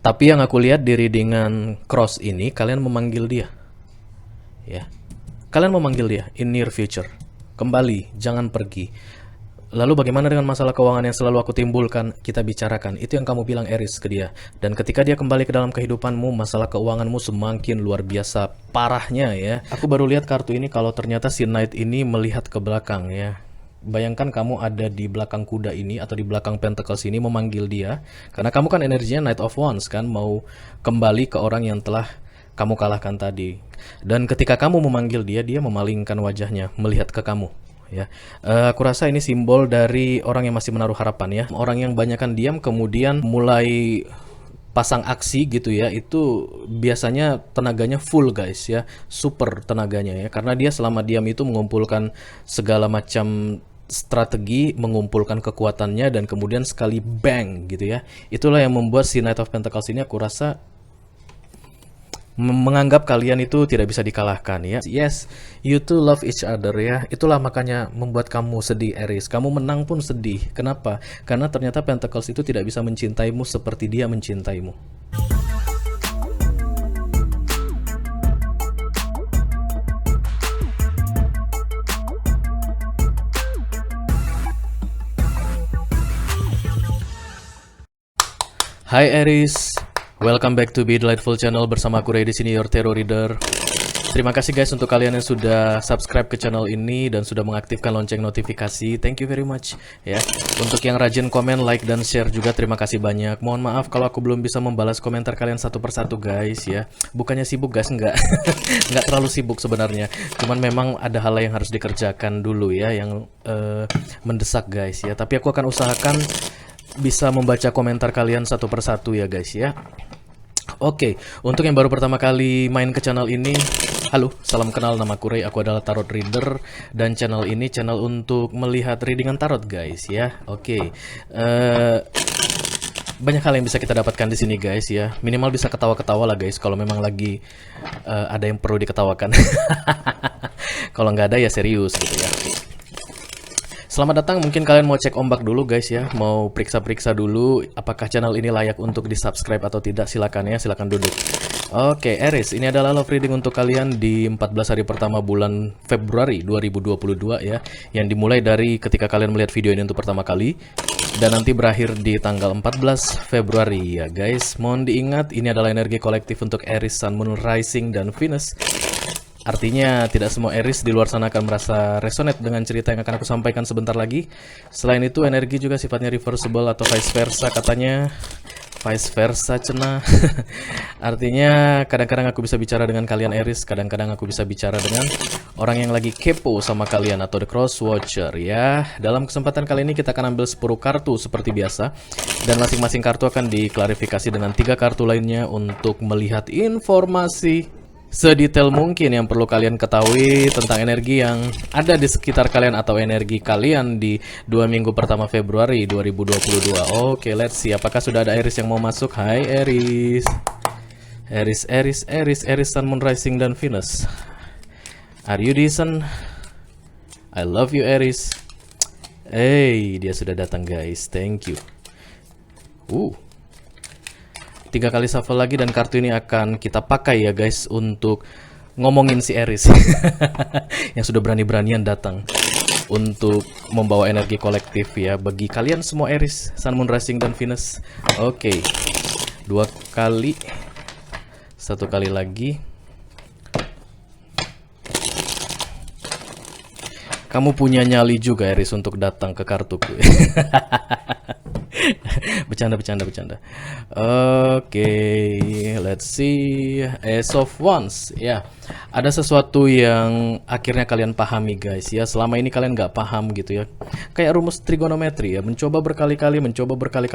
Tapi yang aku lihat di readingan cross ini, kalian memanggil dia. Ya. Kalian memanggil dia in near future. Kembali, jangan pergi. Lalu bagaimana dengan masalah keuangan yang selalu aku timbulkan? Kita bicarakan. Itu yang kamu bilang Eris ke dia. Dan ketika dia kembali ke dalam kehidupanmu, masalah keuanganmu semakin luar biasa parahnya ya. Aku baru lihat kartu ini kalau ternyata si Knight ini melihat ke belakang ya. Bayangkan kamu ada di belakang kuda ini atau di belakang Pentacles ini memanggil dia. Karena kamu kan energinya Knight of Wands kan, mau kembali ke orang yang telah kamu kalahkan tadi. Dan ketika kamu memanggil dia, dia memalingkan wajahnya, melihat ke kamu. Ya, aku rasa ini simbol dari orang yang masih menaruh harapan ya. Orang yang banyakkan diam kemudian mulai pasang aksi gitu ya, itu biasanya tenaganya full guys ya, super tenaganya ya, karena dia selama diam itu mengumpulkan segala macam strategi, mengumpulkan kekuatannya dan kemudian sekali bang gitu ya. Itulah yang membuat si Knight of Pentacles ini aku rasa menganggap kalian itu tidak bisa dikalahkan ya. Yes, you two love each other ya. Itulah makanya membuat kamu sedih Aries. Kamu menang pun sedih. Kenapa? Karena ternyata Pentacles itu tidak bisa mencintaimu seperti dia mencintaimu. Hai Aries, welcome back to Be Delightful Channel bersama aku Ray di sini, your tarot reader. Terima kasih guys untuk kalian yang sudah subscribe ke channel ini dan sudah mengaktifkan lonceng notifikasi. Thank you very much ya. Untuk yang rajin komen, like dan share juga terima kasih banyak. Mohon maaf kalau aku belum bisa membalas komentar kalian satu persatu guys ya. Bukannya sibuk guys, enggak. Enggak terlalu sibuk sebenarnya. Cuman memang ada hal yang harus dikerjakan dulu ya yang mendesak guys ya. Tapi aku akan usahakan bisa membaca komentar kalian satu persatu ya guys ya. Oke, untuk yang baru pertama kali main ke channel ini, halo, salam kenal, nama aku Ray, aku adalah tarot reader dan channel ini channel untuk melihat readingan tarot guys ya. Oke, banyak hal yang bisa kita dapatkan di sini guys ya. Minimal bisa ketawa-ketawa lah guys kalau memang lagi ada yang perlu diketawakan. Kalau nggak ada ya serius gitu ya. Selamat datang, mungkin kalian mau cek ombak dulu guys ya, mau periksa-periksa dulu apakah channel ini layak untuk di subscribe atau tidak, silakan ya, silakan duduk. Oke, Aries, ini adalah love reading untuk kalian di 14 hari pertama bulan Februari 2022 ya, yang dimulai dari ketika kalian melihat video ini untuk pertama kali dan nanti berakhir di tanggal 14 Februari ya guys. Mohon diingat ini adalah energi kolektif untuk Aries, Sun, Moon, Rising, dan Venus. Artinya tidak semua Aries di luar sana akan merasa resonate dengan cerita yang akan aku sampaikan sebentar lagi. Selain itu energi juga sifatnya reversible atau vice versa katanya. Vice versa cena. Artinya kadang-kadang aku bisa bicara dengan kalian Aries, kadang-kadang aku bisa bicara dengan orang yang lagi kepo sama kalian atau the cross watcher ya. Dalam kesempatan kali ini kita akan ambil 10 kartu seperti biasa dan masing-masing kartu akan diklarifikasi dengan 3 kartu lainnya untuk melihat informasi sedetail mungkin yang perlu kalian ketahui tentang energi yang ada di sekitar kalian atau energi kalian di 2 minggu pertama Februari 2022. Oke, let's see apakah sudah ada Aries yang mau masuk. Hai Aries. Aries, Sun, Moon, Rising, dan Venus. Are you decent? I love you Aries. Hey, dia sudah datang guys. Thank you. 3 kali shuffle lagi dan kartu ini akan kita pakai ya guys untuk ngomongin si Aries yang sudah berani-beranian datang untuk membawa energi kolektif ya bagi kalian semua Aries, Sun, Moon, Rising, dan Venus. Oke, 2 kali, 1 kali lagi. Kamu punya nyali juga Aries untuk datang ke kartuku. Bercanda. Oke, let's see. Ace of Wands. Ya, ada sesuatu yang akhirnya kalian pahami guys ya. Selama ini kalian nggak paham gitu ya. Kayak rumus trigonometri ya. Mencoba berkali-kali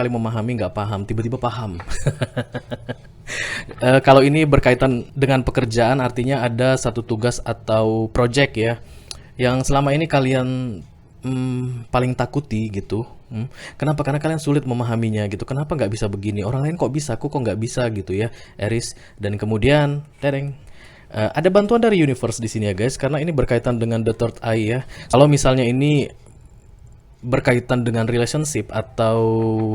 memahami, nggak paham. Tiba-tiba paham. Kalau ini berkaitan dengan pekerjaan, artinya ada satu tugas atau project ya yang selama ini kalian paling takuti gitu. Kenapa? Karena kalian sulit memahaminya gitu. Kenapa nggak bisa begini? Orang lain kok bisa, aku kok nggak bisa gitu ya, Aries. Dan kemudian, ada bantuan dari universe di sini ya guys, karena ini berkaitan dengan the third eye ya. Kalau misalnya ini berkaitan dengan relationship atau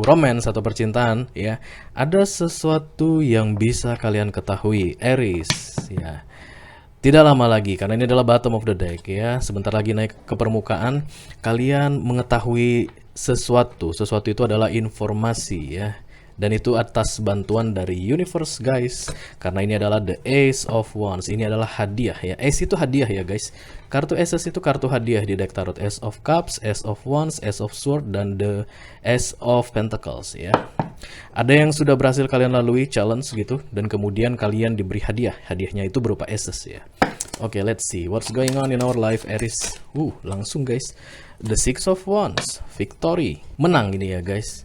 romance atau percintaan ya, ada sesuatu yang bisa kalian ketahui Aries ya. Tidak lama lagi, karena ini adalah bottom of the deck ya. Sebentar lagi naik ke permukaan, kalian mengetahui sesuatu. Sesuatu itu adalah informasi ya. Dan itu atas bantuan dari universe guys. Karena ini adalah the Ace of Wands. Ini adalah hadiah ya. Ace itu hadiah ya guys. Kartu Aces itu kartu hadiah di deck tarot. Ace of Cups, Ace of Wands, Ace of Sword, dan the Ace of Pentacles ya. Ada yang sudah berhasil kalian lalui challenge gitu, dan kemudian kalian diberi hadiah. Hadiahnya itu berupa Aces ya. Oke, let's see what's going on in our life Aries. Langsung guys. The Six of Wands, victory. Menang ini ya guys.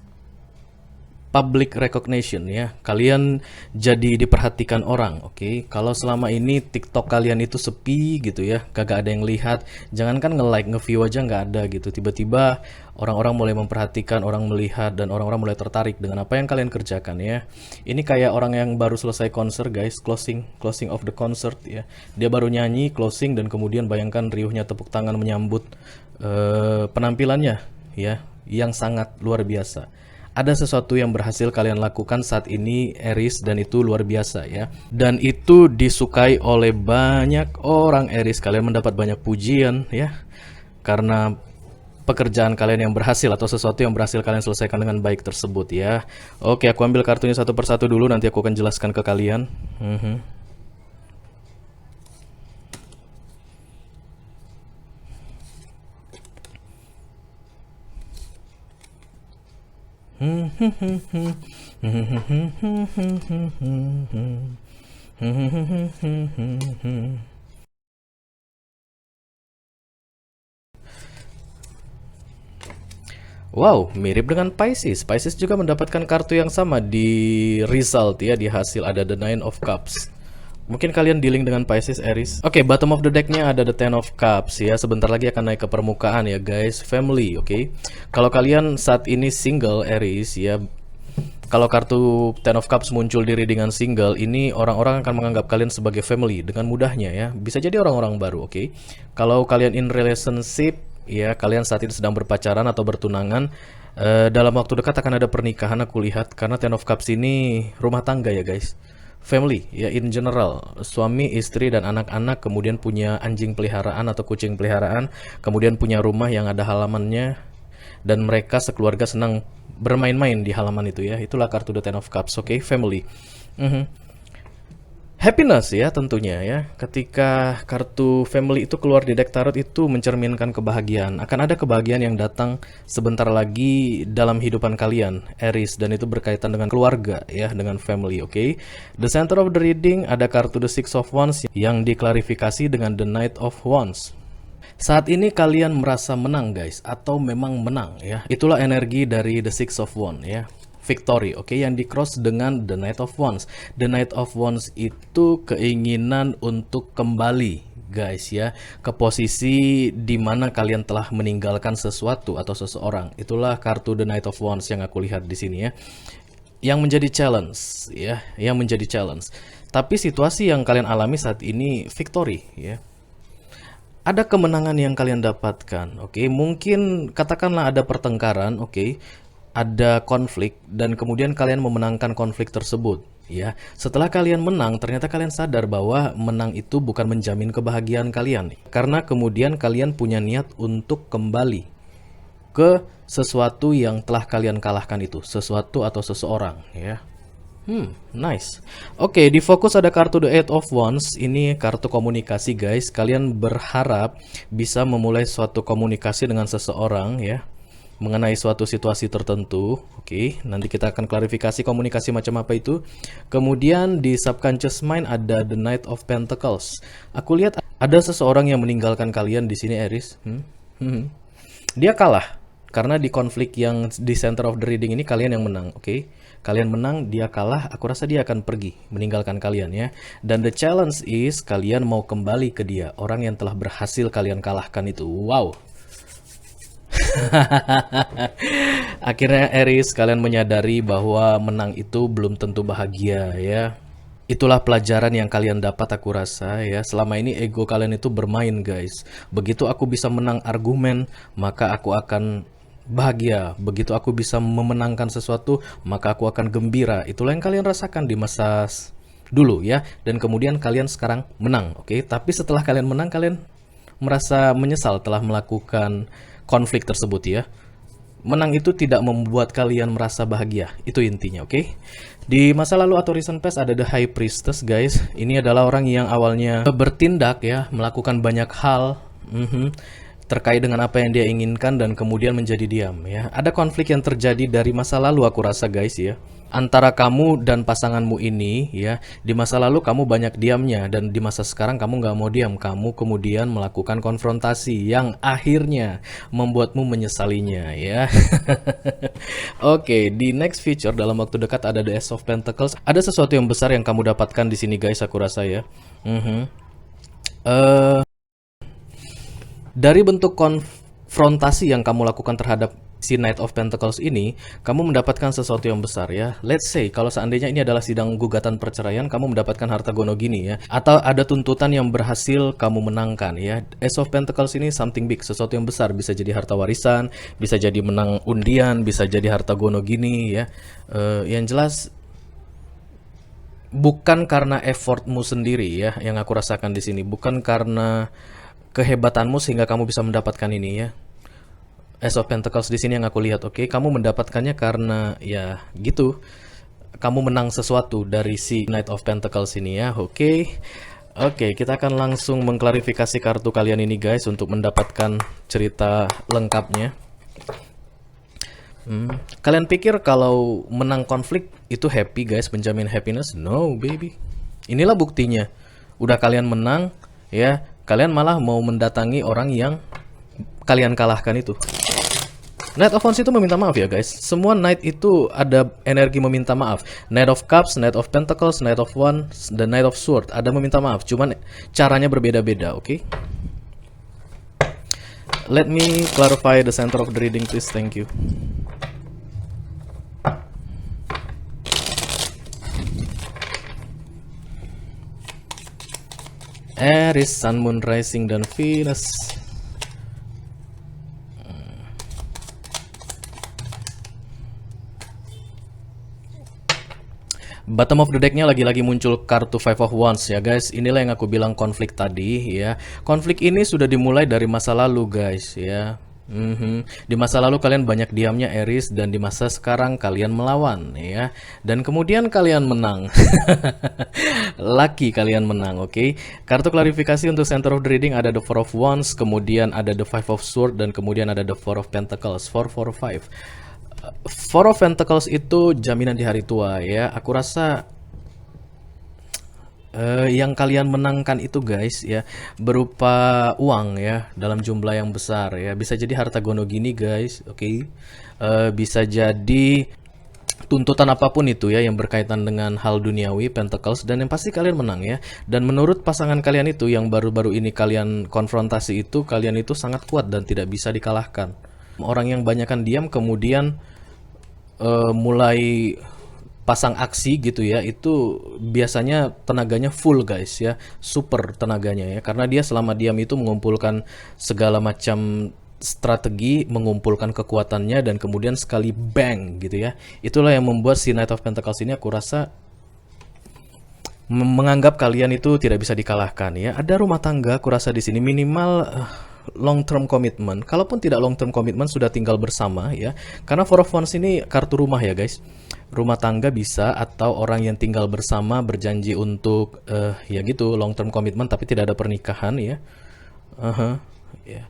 Public recognition ya. Kalian jadi diperhatikan orang, oke? Kalau selama ini TikTok kalian itu sepi gitu ya, kagak ada yang lihat, jangankan nge-like, nge-view aja nggak ada gitu. Tiba-tiba orang-orang mulai memperhatikan, orang melihat, dan orang-orang mulai tertarik dengan apa yang kalian kerjakan ya. Ini kayak orang yang baru selesai konser guys, closing of the concert ya. Dia baru nyanyi, closing, dan kemudian bayangkan riuhnya tepuk tangan menyambut penampilannya ya, yang sangat luar biasa. Ada sesuatu yang berhasil kalian lakukan saat ini Aries, dan itu luar biasa ya. Dan itu disukai oleh banyak orang Aries. Kalian mendapat banyak pujian ya, karena pekerjaan kalian yang berhasil atau sesuatu yang berhasil kalian selesaikan dengan baik tersebut ya. Oke, aku ambil kartunya satu persatu dulu, nanti aku akan jelaskan ke kalian. Wow, mirip dengan Pisces. Pisces juga mendapatkan kartu yang sama di result ya, di hasil ada the Nine of Cups. Mungkin kalian dealing dengan Pisces, Aries. Oke, bottom of the deck-nya ada the Ten of Cups ya. Sebentar lagi akan naik ke permukaan ya guys. Family, oke. Kalau kalian saat ini single, Aries ya. Kalau kartu Ten of Cups muncul di readingan single, ini orang-orang akan menganggap kalian sebagai family dengan mudahnya ya. Bisa jadi orang-orang baru, oke. Kalau kalian in relationship, ya kalian saat ini sedang berpacaran atau bertunangan, dalam waktu dekat akan ada pernikahan aku lihat. Karena Ten of Cups ini rumah tangga ya guys. Family ya in general, suami, istri, dan anak-anak, kemudian punya anjing peliharaan atau kucing peliharaan, kemudian punya rumah yang ada halamannya, dan mereka sekeluarga senang bermain-main di halaman itu ya. Itulah kartu the Ten of Cups, oke, family. Happiness ya tentunya ya. Ketika kartu family itu keluar di deck tarot, itu mencerminkan kebahagiaan. Akan ada kebahagiaan yang datang sebentar lagi dalam hidupan kalian Aries, dan itu berkaitan dengan keluarga ya, dengan family, oke. The center of the reading ada kartu the Six of Wands yang diklarifikasi dengan the Knight of Wands. Saat ini kalian merasa menang guys, atau memang menang ya. Itulah energi dari the Six of Wands ya. Victory, oke, yang di cross dengan the Knight of Wands. The Knight of Wands itu keinginan untuk kembali guys ya, ke posisi di mana kalian telah meninggalkan sesuatu atau seseorang. Itulah kartu the Knight of Wands yang aku lihat di sini ya. Yang menjadi challenge ya, yang menjadi challenge. Tapi situasi yang kalian alami saat ini victory ya. Ada kemenangan yang kalian dapatkan, oke. Mungkin katakanlah ada pertengkaran, oke. Ada konflik, dan kemudian kalian memenangkan konflik tersebut ya. Setelah kalian menang, ternyata kalian sadar bahwa menang itu bukan menjamin kebahagiaan kalian, karena kemudian kalian punya niat untuk kembali ke sesuatu yang telah kalian kalahkan itu, sesuatu atau seseorang ya. Nice. Oke, di fokus ada kartu the Eight of Wands. Ini kartu komunikasi guys. Kalian berharap bisa memulai suatu komunikasi dengan seseorang ya, mengenai suatu situasi tertentu. Oke, nanti kita akan klarifikasi komunikasi macam apa itu. Kemudian di subconscious mind ada the Knight of Pentacles. Aku lihat ada seseorang yang meninggalkan kalian di sini Aries. Dia kalah karena di konflik yang di center of the reading ini kalian yang menang. Oke, kalian menang, dia kalah. Aku rasa dia akan pergi meninggalkan kalian ya. Dan the challenge is kalian mau kembali ke dia, orang yang telah berhasil kalian kalahkan itu. Wow. Akhirnya Aries, kalian menyadari bahwa menang itu belum tentu bahagia ya. Itulah pelajaran yang kalian dapat aku rasa ya. Selama ini ego kalian itu bermain guys. Begitu aku bisa menang argumen, maka aku akan bahagia. Begitu aku bisa memenangkan sesuatu, maka aku akan gembira. Itulah yang kalian rasakan di masa dulu ya. Dan kemudian kalian sekarang menang, oke? Tapi setelah kalian menang, kalian merasa menyesal telah melakukan konflik tersebut ya. Menang itu tidak membuat kalian merasa bahagia. Itu intinya, oke? Di masa lalu atau recent past ada The High Priestess, guys. Ini adalah orang yang awalnya bertindak ya, melakukan banyak hal. Terkait dengan apa yang dia inginkan dan kemudian menjadi diam ya. Ada konflik yang terjadi dari masa lalu aku rasa guys ya. Antara kamu dan pasanganmu ini ya. Di masa lalu kamu banyak diamnya dan di masa sekarang kamu nggak mau diam. Kamu kemudian melakukan konfrontasi yang akhirnya membuatmu menyesalinya ya. Oke, di next feature dalam waktu dekat ada The Ace of Pentacles. Ada sesuatu yang besar yang kamu dapatkan di sini guys aku rasa ya. Dari bentuk konfrontasi yang kamu lakukan terhadap si Knight of Pentacles ini, kamu mendapatkan sesuatu yang besar ya. Let's say, kalau seandainya ini adalah sidang gugatan perceraian, kamu mendapatkan harta gono gini ya. Atau ada tuntutan yang berhasil kamu menangkan ya. Ace of Pentacles ini something big, sesuatu yang besar. Bisa jadi harta warisan, bisa jadi menang undian, bisa jadi harta gono gini ya. Yang jelas, bukan karena effortmu sendiri ya, yang aku rasakan di sini. Bukan karena kehebatanmu sehingga kamu bisa mendapatkan ini ya. Ace of Pentacles di sini yang aku lihat, oke? Kamu mendapatkannya karena ya gitu. Kamu menang sesuatu dari si Knight of Pentacles ini ya, oke? Oke, kita akan langsung mengklarifikasi kartu kalian ini guys untuk mendapatkan cerita lengkapnya. Kalian pikir kalau menang konflik itu happy guys, menjamin happiness? No baby. Inilah buktinya. Udah kalian menang ya. Kalian malah mau mendatangi orang yang kalian kalahkan itu. Knight of Wands itu meminta maaf ya guys. Semua Knight itu ada energi meminta maaf. Knight of Cups, Knight of Pentacles, Knight of Wands, dan Knight of Swords ada meminta maaf. Cuman caranya berbeda-beda, oke? Let me clarify the center of the reading please, thank you. Aries, Sun, Moon, Rising, dan Venus. Bottom of the decknya lagi-lagi muncul kartu Five of Wands ya guys. Inilah yang aku bilang konflik tadi ya. Konflik ini sudah dimulai dari masa lalu guys ya. Di masa lalu kalian banyak diamnya Aries, dan di masa sekarang kalian melawan ya, dan kemudian kalian menang. Lucky kalian menang, oke? Kartu klarifikasi untuk center of the reading ada the Four of Wands, kemudian ada the Five of Swords, dan kemudian ada the Four of Pentacles. 4, 4, 5. Four of Pentacles itu jaminan di hari tua ya. Aku rasa yang kalian menangkan itu guys ya berupa uang ya, dalam jumlah yang besar ya. Bisa jadi harta gono gini guys, oke? Bisa jadi tuntutan apapun itu ya yang berkaitan dengan hal duniawi, Pentacles, dan yang pasti kalian menang ya. Dan menurut pasangan kalian itu yang baru-baru ini kalian konfrontasi itu, kalian itu sangat kuat dan tidak bisa dikalahkan. Orang yang banyakkan diam kemudian mulai pasang aksi gitu ya, itu biasanya tenaganya full guys ya, super tenaganya ya, karena dia selama diam itu mengumpulkan segala macam strategi, mengumpulkan kekuatannya, dan kemudian sekali bang gitu ya. Itulah yang membuat si Knight of Pentacles ini aku rasa menganggap kalian itu tidak bisa dikalahkan ya. Ada rumah tangga aku rasa di sini, minimal long term commitment. Kalaupun tidak long term commitment, sudah tinggal bersama ya, karena Four of Wands ini kartu rumah ya guys. Rumah tangga bisa, atau orang yang tinggal bersama berjanji untuk ya gitu long term commitment tapi tidak ada pernikahan ya. Ya.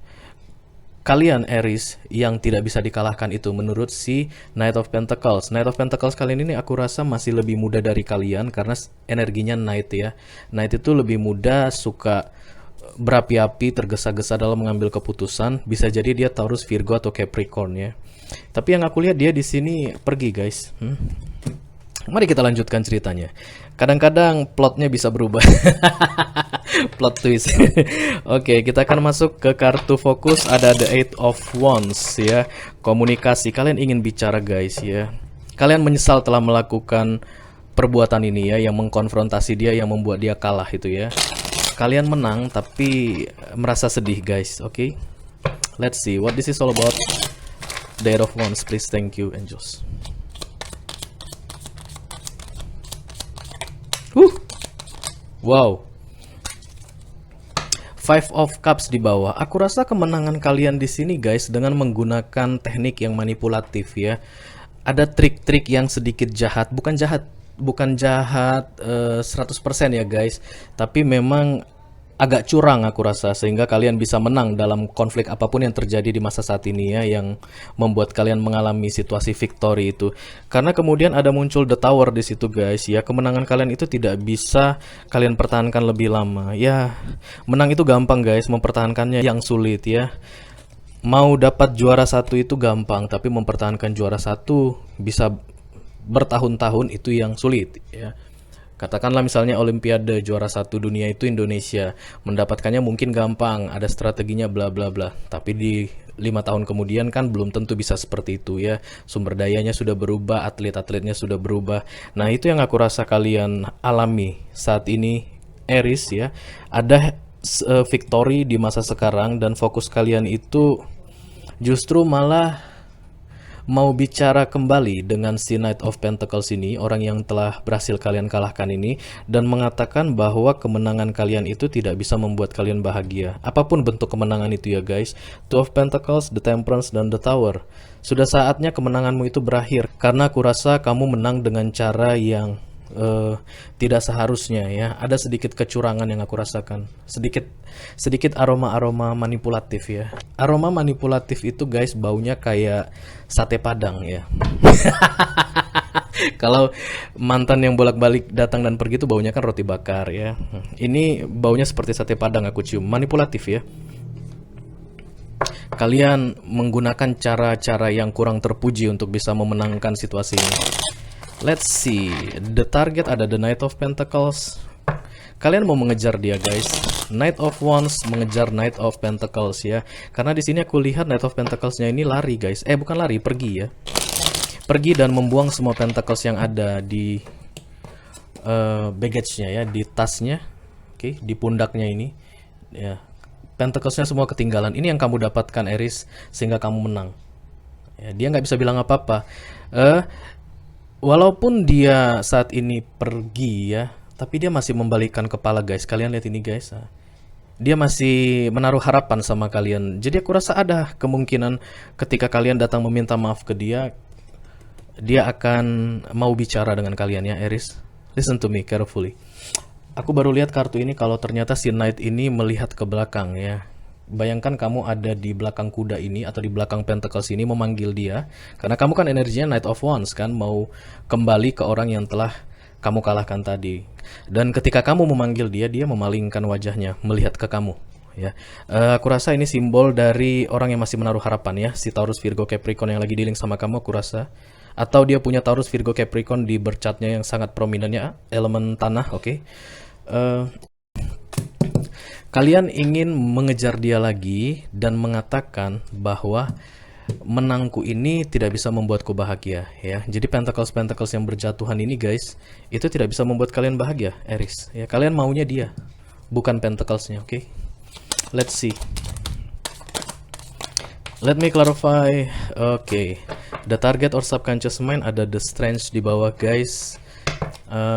Kalian Aries yang tidak bisa dikalahkan itu menurut si Knight of Pentacles. Knight of Pentacles kalian ini aku rasa masih lebih muda dari kalian karena energinya Knight ya. Knight itu lebih muda, suka berapi-api, tergesa-gesa dalam mengambil keputusan. Bisa jadi dia Taurus, Virgo, atau Capricorn ya. Tapi yang aku lihat dia di sini pergi guys. Mari kita lanjutkan ceritanya. Kadang-kadang plotnya bisa berubah. Plot twist. Oke, kita akan masuk ke kartu fokus. Ada the Eight of Wands ya. Komunikasi. Kalian ingin bicara guys ya. Kalian menyesal telah melakukan perbuatan ini ya, yang mengkonfrontasi dia, yang membuat dia kalah itu ya. Kalian menang tapi merasa sedih guys. Oke, let's see what this is all about. The Eight of Wands, please. Thank you, angels. Wow. Five of Cups di bawah. Aku rasa kemenangan kalian di sini guys dengan menggunakan teknik yang manipulatif ya. Ada trik-trik yang sedikit jahat, bukan jahat 100% ya guys, tapi memang agak curang aku rasa, sehingga kalian bisa menang dalam konflik apapun yang terjadi di masa saat ini ya, yang membuat kalian mengalami situasi victory itu. Karena kemudian ada muncul the tower di situ guys ya, kemenangan kalian itu tidak bisa kalian pertahankan lebih lama ya. Menang itu gampang guys, mempertahankannya yang sulit ya. Mau dapat juara satu itu gampang, tapi mempertahankan juara satu bisa bertahun-tahun itu yang sulit ya. Katakanlah misalnya Olimpiade juara satu dunia itu Indonesia, mendapatkannya mungkin gampang, ada strateginya bla bla bla. Tapi di 5 tahun kemudian kan belum tentu bisa seperti itu ya. Sumber dayanya sudah berubah, atlet-atletnya sudah berubah. Nah itu yang aku rasa kalian alami saat ini, Aries ya. Ada victory di masa sekarang dan fokus kalian itu justru malah mau bicara kembali dengan si Knight of Pentacles ini, orang yang telah berhasil kalian kalahkan ini, dan mengatakan bahwa kemenangan kalian itu tidak bisa membuat kalian bahagia. Apapun bentuk kemenangan itu ya guys. Two of Pentacles, the Temperance, dan the Tower. Sudah saatnya kemenanganmu itu berakhir, karena aku rasa kamu menang dengan cara yang tidak seharusnya ya. Ada sedikit kecurangan yang aku rasakan, sedikit aroma manipulatif ya. Aroma manipulatif itu guys baunya kayak sate padang ya. Kalau mantan yang bolak-balik datang dan pergi itu baunya kan roti bakar ya. Ini baunya seperti sate padang aku cium, manipulatif ya. Kalian menggunakan cara-cara yang kurang terpuji untuk bisa memenangkan situasi ini. Let's see, the target ada the Knight of Pentacles. Kalian mau mengejar dia guys. Knight of Wands mengejar Knight of Pentacles ya. Karena di sini aku lihat Knight of Pentaclesnya ini lari guys. Bukan lari, pergi ya. Pergi dan membuang semua Pentacles yang ada di baggage-nya ya, di tasnya. Oke, di pundaknya ini. Ya. Pentaclesnya semua ketinggalan. Ini yang kamu dapatkan Aries, sehingga kamu menang. Ya, dia nggak bisa bilang apa-apa. Walaupun dia saat ini pergi ya, tapi dia masih membalikkan kepala guys. Kalian lihat ini guys. Dia masih menaruh harapan sama kalian. Jadi aku rasa ada kemungkinan ketika kalian datang meminta maaf ke dia, dia akan mau bicara dengan kalian ya Aries. Listen to me carefully. Aku baru lihat kartu ini kalau ternyata si Knight ini melihat ke belakang ya. Bayangkan kamu ada di belakang kuda ini atau di belakang Pentacles ini memanggil dia, karena kamu kan energinya Knight of Wands kan, mau kembali ke orang yang telah kamu kalahkan tadi. Dan ketika kamu memanggil dia, dia memalingkan wajahnya melihat ke kamu ya. Aku rasa ini simbol dari orang yang masih menaruh harapan ya, si Taurus, Virgo, Capricorn yang lagi dealing sama kamu aku rasa. Atau dia punya Taurus, Virgo, Capricorn di bercatnya yang sangat prominennya elemen tanah, oke. Kalian ingin mengejar dia lagi dan mengatakan bahwa menangku ini tidak bisa membuatku bahagia ya. Jadi Pentacles yang berjatuhan ini guys, itu tidak bisa membuat kalian bahagia Aries ya. Kalian maunya dia, bukan Pentaclesnya, oke. Let's see. Let me clarify. Oke. The target or subconscious mind ada the strength di bawah guys.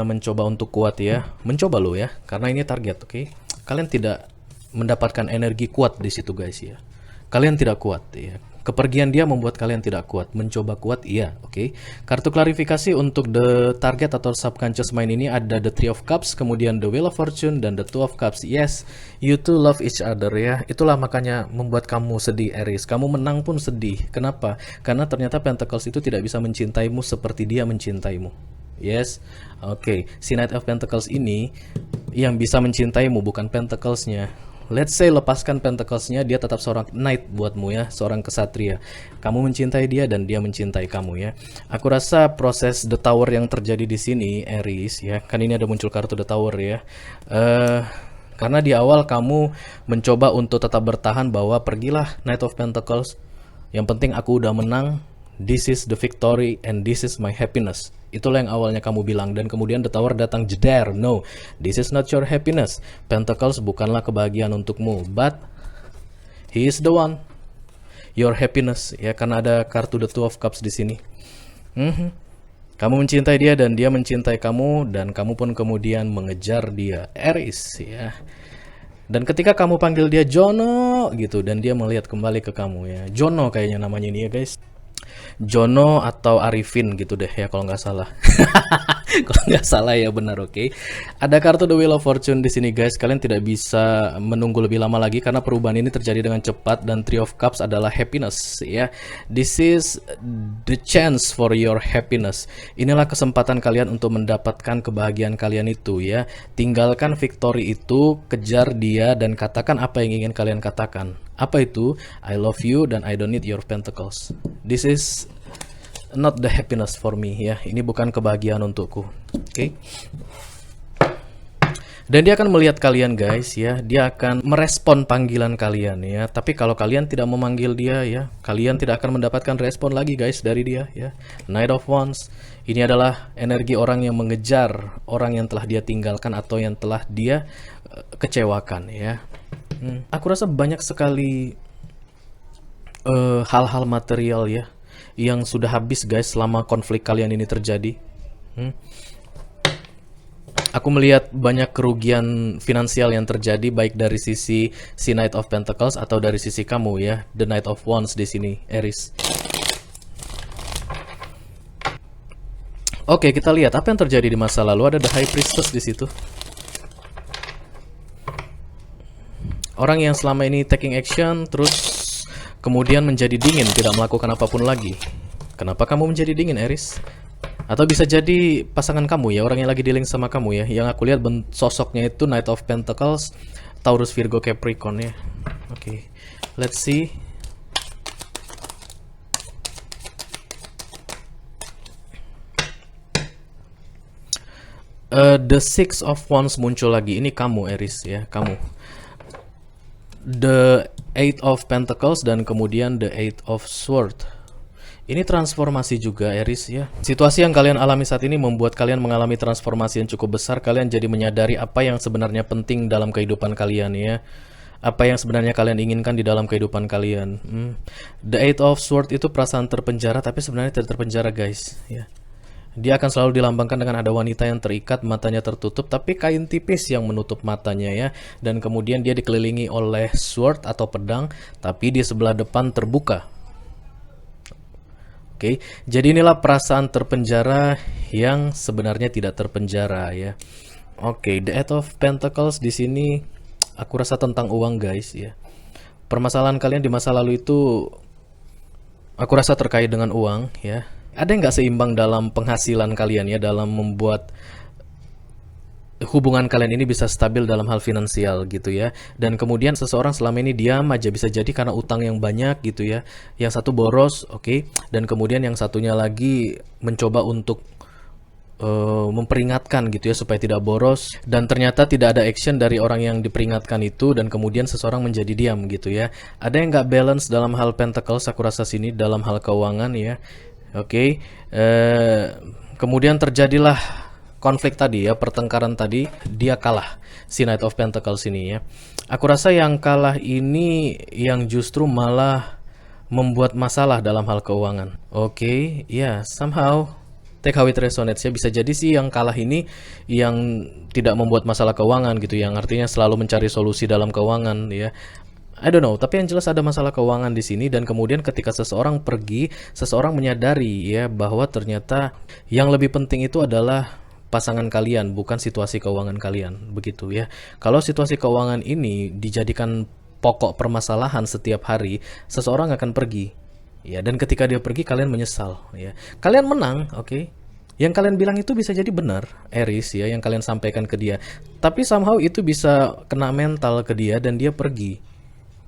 Mencoba untuk kuat ya. Mencoba lo ya, karena ini target, oke. Kalian tidak mendapatkan energi kuat di situ guys ya. Kalian tidak kuat ya. Kepergian dia membuat kalian tidak kuat. Mencoba kuat iya, oke. Kartu klarifikasi untuk the target atau subconscious mind ini ada the Three of Cups, kemudian the Wheel of Fortune dan the Two of Cups. Yes, you two love each other ya. Itulah makanya membuat kamu sedih Aries. Kamu menang pun sedih. Kenapa? Karena ternyata Pentacles itu tidak bisa mencintaimu seperti dia mencintaimu. Yes, oke. Si Knight of Pentacles ini yang bisa mencintaimu, bukan Pentaclesnya. Let's say lepaskan Pentaclesnya, dia tetap seorang Knight buatmu ya, seorang kesatria. Kamu mencintai dia dan dia mencintai kamu ya. Aku rasa proses The Tower yang terjadi di sini Aries ya, kan ini ada muncul kartu The Tower ya. Karena di awal kamu mencoba untuk tetap bertahan bahwa pergilah Knight of Pentacles. Yang penting aku udah menang. This is the victory and this is my happiness. Itulah yang awalnya kamu bilang. Dan kemudian The Tower datang jeder. No, this is not your happiness. Pentacles bukanlah kebahagiaan untukmu. But he is the one. your happiness ya, karena ada kartu the Two of Cups di sini. Kamu mencintai dia dan dia mencintai kamu, dan kamu pun kemudian mengejar dia, Aries ya. Dan ketika kamu panggil dia Jono gitu, dan dia melihat kembali ke kamu ya. Jono kayaknya namanya ini ya guys. Jono atau Arifin gitu deh ya kalau nggak salah. Kalau nggak salah ya, benar, oke. Ada kartu The Wheel of Fortune di sini guys. Kalian tidak bisa menunggu lebih lama lagi karena perubahan ini terjadi dengan cepat, dan Three of Cups adalah happiness ya. This is the chance for your happiness. Inilah kesempatan kalian untuk mendapatkan kebahagiaan kalian itu ya. Tinggalkan victory itu, kejar dia dan katakan apa yang ingin kalian katakan. Apa itu? I love you dan I don't need your pentacles. This is not the happiness for me ya. Ini bukan kebahagiaan untukku. Oke. Dan dia akan melihat kalian guys ya. Dia akan merespon panggilan kalian ya. Tapi kalau kalian tidak memanggil dia ya, kalian tidak akan mendapatkan respon lagi guys dari dia ya. Knight of Wands. Ini adalah energi orang yang mengejar orang yang telah dia tinggalkan atau yang telah dia kecewakan ya. Aku rasa banyak sekali hal-hal material ya yang sudah habis guys selama konflik kalian ini terjadi. Aku melihat banyak kerugian finansial yang terjadi, baik dari sisi si Knight of Pentacles atau dari sisi kamu ya, The Knight of Wands di sini, Aries. Oke, kita lihat apa yang terjadi di masa lalu. Ada The High Priestess di situ. Orang yang selama ini taking action, terus kemudian menjadi dingin, tidak melakukan apapun lagi. Kenapa kamu menjadi dingin, Aries? Atau bisa jadi pasangan kamu ya, orang yang lagi dealing sama kamu ya. Yang aku lihat sosoknya itu Knight of Pentacles, Taurus, Virgo, Capricorn ya. Oke, let's see. The Six of Wands muncul lagi. Ini kamu, Aries ya, kamu. The Eight of Pentacles dan kemudian the Eight of Swords. Ini transformasi juga, Aries ya. Situasi yang kalian alami saat ini membuat kalian mengalami transformasi yang cukup besar. Kalian jadi menyadari apa yang sebenarnya penting dalam kehidupan kalian ya. Apa yang sebenarnya kalian inginkan di dalam kehidupan kalian. The Eight of Swords itu perasaan terpenjara, tapi sebenarnya tidak terpenjara guys ya. Dia akan selalu dilambangkan dengan ada wanita yang terikat, matanya tertutup, tapi kain tipis yang menutup matanya ya. Dan kemudian dia dikelilingi oleh sword atau pedang, tapi di sebelah depan terbuka. Oke, jadi inilah perasaan terpenjara yang sebenarnya tidak terpenjara ya. Oke, The Eight of Pentacles di sini aku rasa tentang uang guys ya. Permasalahan kalian di masa lalu itu aku rasa terkait dengan uang ya. Ada yang nggak seimbang dalam penghasilan kalian ya, dalam membuat hubungan kalian ini bisa stabil dalam hal finansial gitu ya. Dan kemudian seseorang selama ini diam aja, bisa jadi karena utang yang banyak gitu ya. Yang satu boros, oke. Dan kemudian yang satunya lagi mencoba untuk memperingatkan gitu ya supaya tidak boros, dan ternyata tidak ada action dari orang yang diperingatkan itu, dan kemudian seseorang menjadi diam gitu ya. Ada yang nggak balance dalam hal Pentacles aku rasa sini, dalam hal keuangan ya. Oke, kemudian terjadilah konflik tadi ya, pertengkaran tadi, dia kalah si Knight of Pentacles ini ya. Aku rasa yang kalah ini yang justru malah membuat masalah dalam hal keuangan. Oke, ya, somehow take how it resonates ya. Bisa jadi sih yang kalah ini yang tidak membuat masalah keuangan gitu, yang artinya selalu mencari solusi dalam keuangan ya. I don't know, tapi yang jelas ada masalah keuangan di sini, dan kemudian ketika seseorang pergi, seseorang menyadari ya bahwa ternyata yang lebih penting itu adalah pasangan kalian, bukan situasi keuangan kalian, begitu ya. Kalau situasi keuangan ini dijadikan pokok permasalahan setiap hari, seseorang akan pergi. Ya, dan ketika dia pergi kalian menyesal ya. Kalian menang, oke. Yang kalian bilang itu bisa jadi benar, Aries ya, yang kalian sampaikan ke dia. Tapi somehow itu bisa kena mental ke dia dan dia pergi.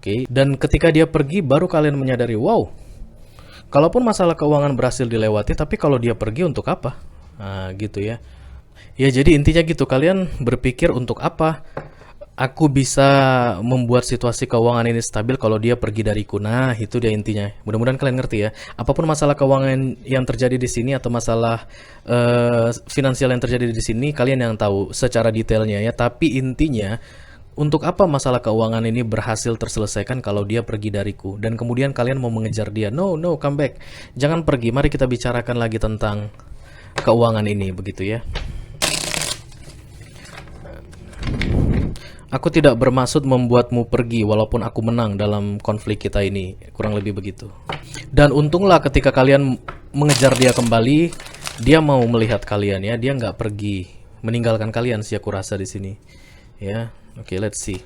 Oke, dan ketika dia pergi baru kalian menyadari, wow, kalaupun masalah keuangan berhasil dilewati, tapi kalau dia pergi untuk apa? Nah, gitu ya. Ya, jadi intinya gitu, kalian berpikir untuk apa aku bisa membuat situasi keuangan ini stabil kalau dia pergi dariku. Nah, itu dia intinya. Mudah-mudahan kalian ngerti ya. Apapun masalah keuangan yang terjadi di sini atau masalah finansial yang terjadi di sini, kalian yang tahu secara detailnya ya. Tapi intinya, Untuk apa masalah keuangan ini berhasil terselesaikan kalau dia pergi dariku? Dan kemudian kalian mau mengejar dia. No, no, come back. Jangan pergi, mari kita bicarakan lagi tentang keuangan ini, begitu ya. Aku tidak bermaksud membuatmu pergi walaupun aku menang dalam konflik kita ini. Kurang lebih begitu. Dan untunglah ketika kalian mengejar dia kembali, dia mau melihat kalian ya. Dia nggak pergi meninggalkan kalian sih aku rasa di sini. Ya, oke, let's see.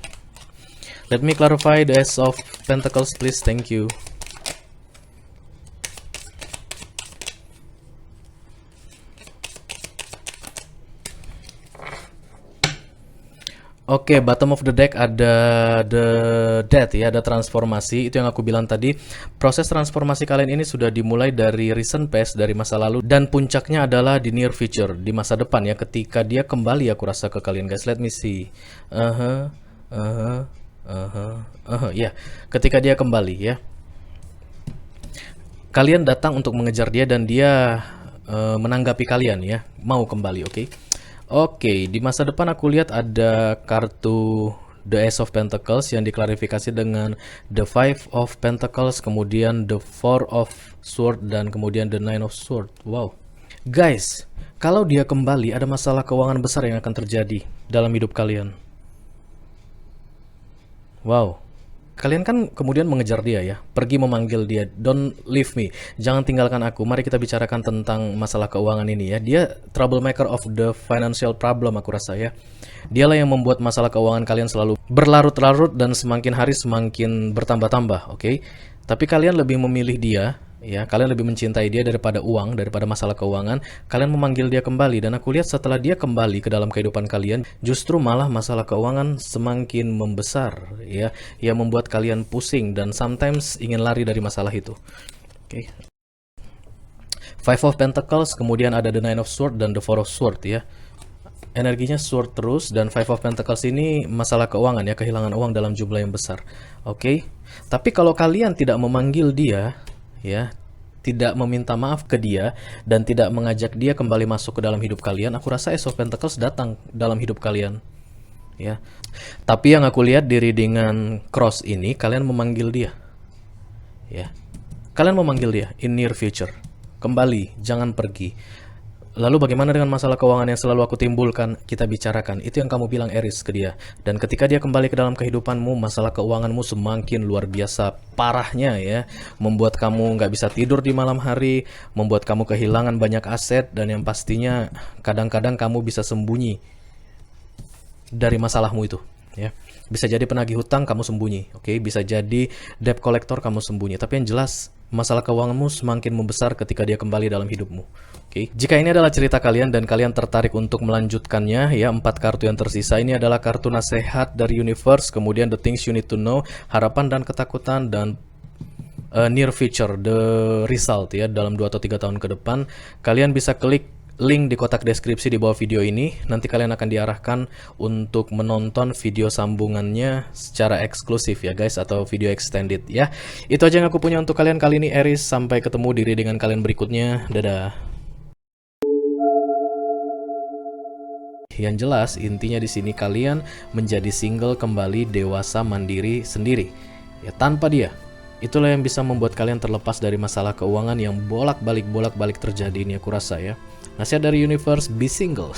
Let me clarify the Ace of Pentacles please. Thank you. Oke, bottom of the deck ada the death ya, ada transformasi. Itu yang aku bilang tadi. Proses transformasi kalian ini sudah dimulai dari recent past, dari masa lalu, dan puncaknya adalah di near future, di masa depan ya, ketika dia kembali aku rasa ke kalian guys. Let me see. Ya, ketika dia kembali ya. Kalian datang untuk mengejar dia dan dia menanggapi kalian ya, mau kembali, oke? Oke, di masa depan aku lihat ada kartu The Ace of Pentacles yang diklarifikasi dengan The Five of Pentacles, kemudian The Four of Sword, dan kemudian The Nine of Sword. Wow. Guys, kalau dia kembali ada masalah keuangan besar yang akan terjadi dalam hidup kalian. Wow. Kalian kan kemudian mengejar dia ya, pergi memanggil dia, don't leave me, jangan tinggalkan aku, mari kita bicarakan tentang masalah keuangan ini ya. Dia troublemaker of the financial problem aku rasa ya. Dialah yang membuat masalah keuangan kalian selalu berlarut-larut dan semakin hari semakin bertambah-tambah, oke? Tapi kalian lebih memilih dia ya, kalian lebih mencintai dia daripada uang, daripada masalah keuangan. Kalian memanggil dia kembali, dan aku lihat setelah dia kembali ke dalam kehidupan kalian, justru malah masalah keuangan semakin membesar ya, yang membuat kalian pusing dan sometimes ingin lari dari masalah itu. Oke. Five of Pentacles, kemudian ada the Nine of Sword dan the Four of Sword ya. Energinya sword terus, dan Five of Pentacles ini masalah keuangan ya, kehilangan uang dalam jumlah yang besar. Oke. Tapi kalau kalian tidak memanggil dia ya, tidak meminta maaf ke dia dan tidak mengajak dia kembali masuk ke dalam hidup kalian, aku rasa Ace of Pentacles datang dalam hidup kalian ya. Tapi yang aku lihat di readingan cross ini, kalian memanggil dia ya, kalian memanggil dia in near future, kembali, jangan pergi. Lalu bagaimana dengan masalah keuangan yang selalu aku timbulkan? Kita bicarakan. Itu yang kamu bilang Aries ke dia. Dan ketika dia kembali ke dalam kehidupanmu, masalah keuanganmu semakin luar biasa parahnya ya. Membuat kamu nggak bisa tidur di malam hari, membuat kamu kehilangan banyak aset, dan yang pastinya kadang-kadang kamu bisa sembunyi dari masalahmu itu ya. Bisa jadi penagih hutang kamu sembunyi, oke? Bisa jadi debt collector kamu sembunyi. Tapi yang jelas masalah keuanganmu semakin membesar ketika dia kembali dalam hidupmu. Oke, jika ini adalah cerita kalian dan kalian tertarik untuk melanjutkannya ya, 4 kartu yang tersisa ini adalah kartu nasihat dari universe, kemudian the things you need to know, harapan dan ketakutan, dan near future, the result ya, dalam 2 atau 3 tahun ke depan. Kalian bisa klik link di kotak deskripsi di bawah video ini. Nanti kalian akan diarahkan untuk menonton video sambungannya secara eksklusif ya guys, atau video extended ya. Itu aja yang aku punya untuk kalian kali ini Aries. Sampai ketemu di readingan kalian berikutnya. Dadah. Yang jelas intinya di sini kalian menjadi single kembali, dewasa, mandiri sendiri ya, tanpa dia. Itulah yang bisa membuat kalian terlepas dari masalah keuangan yang bolak-balik terjadi ini aku rasa ya. Nasihat dari universe, be single.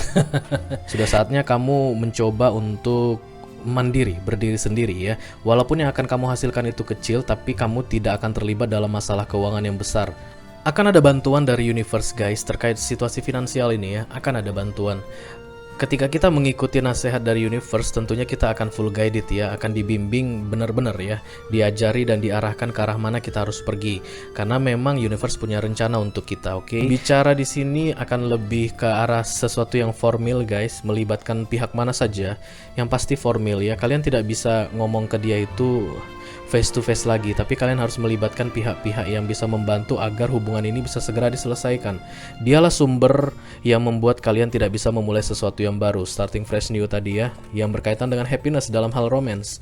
Sudah saatnya kamu mencoba untuk mandiri, berdiri sendiri ya. Walaupun yang akan kamu hasilkan itu kecil, tapi kamu tidak akan terlibat dalam masalah keuangan yang besar. Akan ada bantuan dari universe guys terkait situasi finansial ini ya, akan ada bantuan. Ketika kita mengikuti nasihat dari universe, tentunya kita akan full guided ya, akan dibimbing benar-benar ya, diajari dan diarahkan ke arah mana kita harus pergi. Karena memang universe punya rencana untuk kita, oke? Bicara di sini akan lebih ke arah sesuatu yang formal guys, melibatkan pihak mana saja. Yang pasti formal ya, kalian tidak bisa ngomong ke dia itu face to face lagi, tapi kalian harus melibatkan pihak-pihak yang bisa membantu agar hubungan ini bisa segera diselesaikan. Dialah sumber yang membuat kalian tidak bisa memulai sesuatu yang baru, starting fresh new tadi ya, yang berkaitan dengan happiness dalam hal romance.